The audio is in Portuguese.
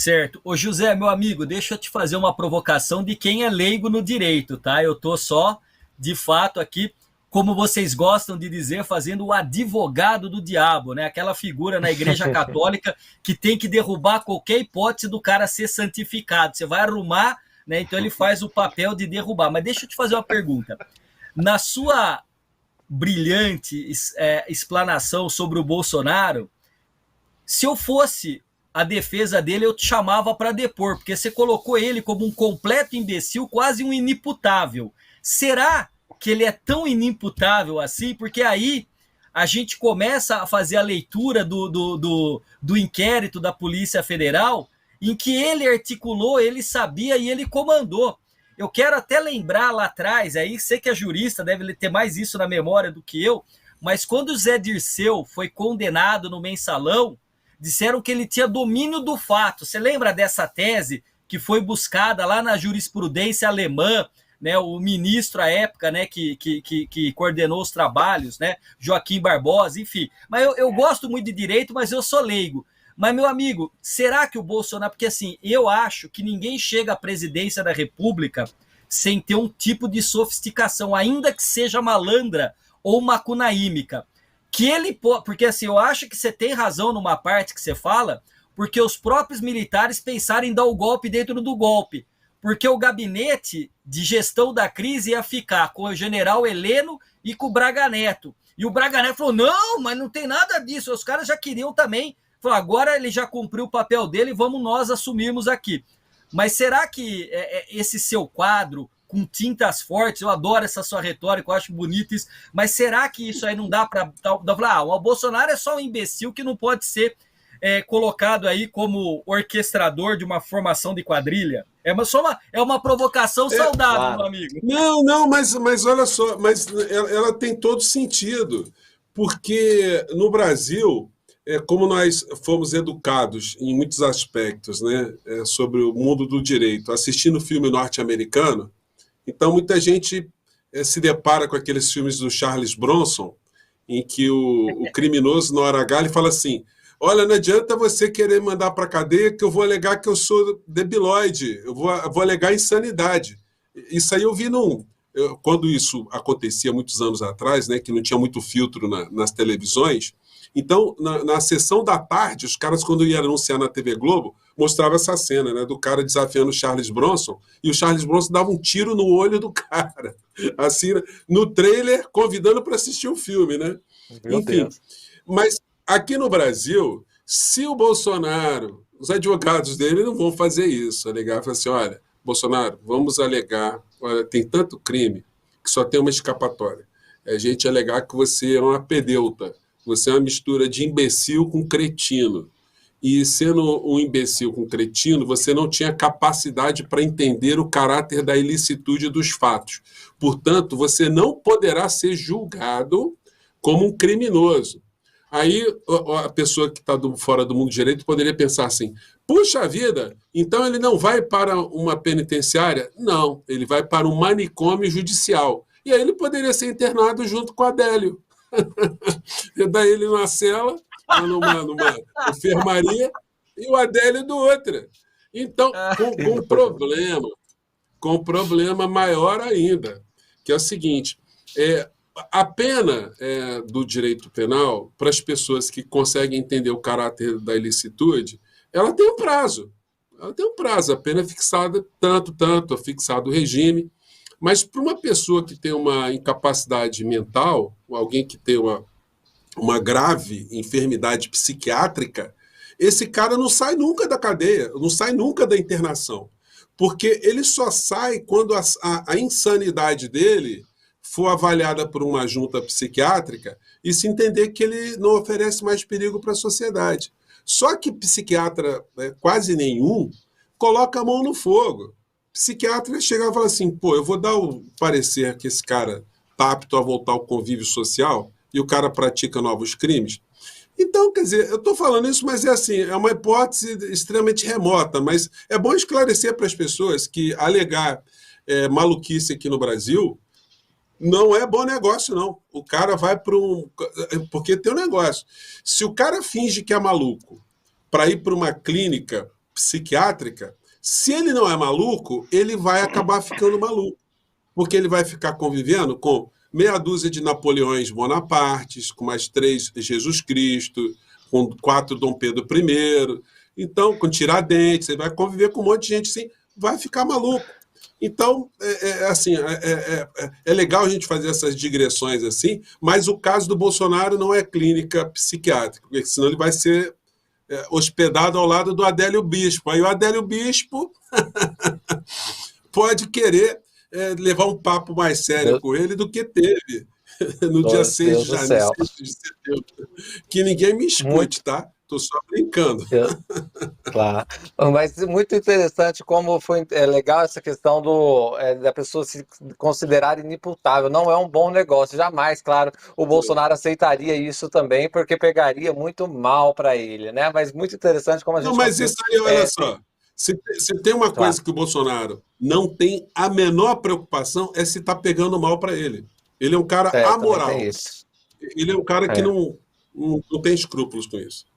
Certo. Ô José, meu amigo, deixa eu te fazer uma provocação de quem é leigo no direito, tá? Eu tô só, de fato, aqui, como vocês gostam de dizer, fazendo o advogado do diabo, né? Aquela figura na Igreja Católica que tem que derrubar qualquer hipótese do cara ser santificado. Você vai arrumar, né? Então ele faz o papel de derrubar. Mas deixa eu te fazer uma pergunta. Na sua brilhante explanação sobre o Bolsonaro, se eu fosse a defesa dele, eu te chamava para depor, porque você colocou ele como um completo imbecil, quase um inimputável. Será que ele é tão inimputável assim? Porque aí a gente começa a fazer a leitura do inquérito da Polícia Federal, em que ele articulou, ele sabia e ele comandou. Eu quero até lembrar lá atrás, aí sei que é jurista, deve ter mais isso na memória do que eu, mas quando o Zé Dirceu foi condenado no mensalão, disseram que ele tinha domínio do fato. Você lembra dessa tese que foi buscada lá na jurisprudência alemã, né, o ministro à época, né, que coordenou os trabalhos, né, Joaquim Barbosa, enfim. Mas eu gosto muito de direito, mas eu sou leigo. Mas, meu amigo, será que o Bolsonaro... Porque, assim, eu acho que ninguém chega à presidência da República sem ter um tipo de sofisticação, ainda que seja malandra ou macunaímica. Que ele... Porque, assim, eu acho que você tem razão numa parte que você fala, porque os próprios militares pensaram em dar o golpe dentro do golpe. Porque o gabinete de gestão da crise ia ficar com o general Heleno e com o Braga Neto. E o Braga Neto falou, não, mas não tem nada disso. Os caras já queriam também. Falou, agora ele já cumpriu o papel dele, vamos nós assumirmos aqui. Mas será que esse seu quadro, com tintas fortes, eu adoro essa sua retórica, eu acho bonito isso, mas será que isso aí não dá para falar, o Bolsonaro é só um imbecil que não pode ser colocado aí como orquestrador de uma formação de quadrilha? É uma provocação saudável, claro, meu amigo. Não, não, mas olha só, mas ela tem todo sentido, porque no Brasil, como nós fomos educados em muitos aspectos, né, sobre o mundo do direito, assistindo filme norte-americano, então muita gente se depara com aqueles filmes do Charles Bronson, em que o criminoso, na hora H, ele fala assim, olha, não adianta você querer mandar para a cadeia que eu vou alegar que eu sou debilóide, eu vou alegar insanidade. Isso aí eu vi quando isso acontecia muitos anos atrás, né, que não tinha muito filtro nas televisões. Então, na sessão da tarde, os caras, quando iam anunciar na TV Globo, mostrava essa cena, né, do cara desafiando o Charles Bronson, e o Charles Bronson dava um tiro no olho do cara, assim, no trailer, convidando para assistir o filme, né? Meu Enfim, Deus. Mas aqui no Brasil, se o Bolsonaro, os advogados dele não vão fazer isso, alegar, falar assim, olha, Bolsonaro, vamos alegar, olha, tem tanto crime que só tem uma escapatória. É a gente alegar que você é uma pedeuta, você é uma mistura de imbecil com cretino. E sendo um imbecil com cretino, você não tinha capacidade para entender o caráter da ilicitude dos fatos. Portanto, você não poderá ser julgado como um criminoso. Aí a pessoa que está fora do mundo do direito poderia pensar assim, puxa vida, então ele não vai para uma penitenciária? Não, ele vai para um manicômio judicial. E aí ele poderia ser internado junto com a Adélio. Daí ele numa cela, numa enfermaria, e o Adélio do outra. Então, com um problema maior ainda, que é o seguinte, a pena do direito penal, para as pessoas que conseguem entender o caráter da ilicitude, ela tem um prazo. Ela tem um prazo, a pena é fixada tanto, é fixado o regime. Mas para uma pessoa que tem uma incapacidade mental, alguém que tem uma grave enfermidade psiquiátrica, esse cara não sai nunca da cadeia, não sai nunca da internação. Porque ele só sai quando a insanidade dele for avaliada por uma junta psiquiátrica e se entender que ele não oferece mais perigo para a sociedade. Só que psiquiatra, quase nenhum, coloca a mão no fogo. Psiquiatra chega e fala assim, pô, eu vou dar o parecer que esse cara está apto a voltar ao convívio social e o cara pratica novos crimes. Então, quer dizer, eu estou falando isso, mas é uma hipótese extremamente remota, mas é bom esclarecer para as pessoas que alegar maluquice aqui no Brasil não é bom negócio, não. O cara vai para porque tem um negócio. Se o cara finge que é maluco para ir para uma clínica psiquiátrica, se ele não é maluco, ele vai acabar ficando maluco, porque ele vai ficar convivendo com meia dúzia de Napoleões Bonapartes, com mais 3 Jesus Cristo, com 4 Dom Pedro I, então, com Tiradentes, ele vai conviver com um monte de gente assim, vai ficar maluco. Então, assim, é legal a gente fazer essas digressões assim, mas o caso do Bolsonaro não é clínica psiquiátrica, porque senão ele vai ser hospedado ao lado do Adélio Bispo. Aí o Adélio Bispo pode querer levar um papo mais sério com ele do que teve no dia 6 de janeiro, 6 de setembro. Que ninguém me escute, tá? Estou só brincando. Claro. Mas muito interessante como foi legal essa questão da pessoa se considerar inimputável. Não é um bom negócio, jamais, claro. O Bolsonaro aceitaria isso também, porque pegaria muito mal para ele, né? Mas muito interessante como a gente... Não, mas isso aí, olha só. Se tem uma coisa que o Bolsonaro não tem a menor preocupação, é se está pegando mal para ele. Ele é um cara amoral. Ele é um cara que não tem escrúpulos com isso.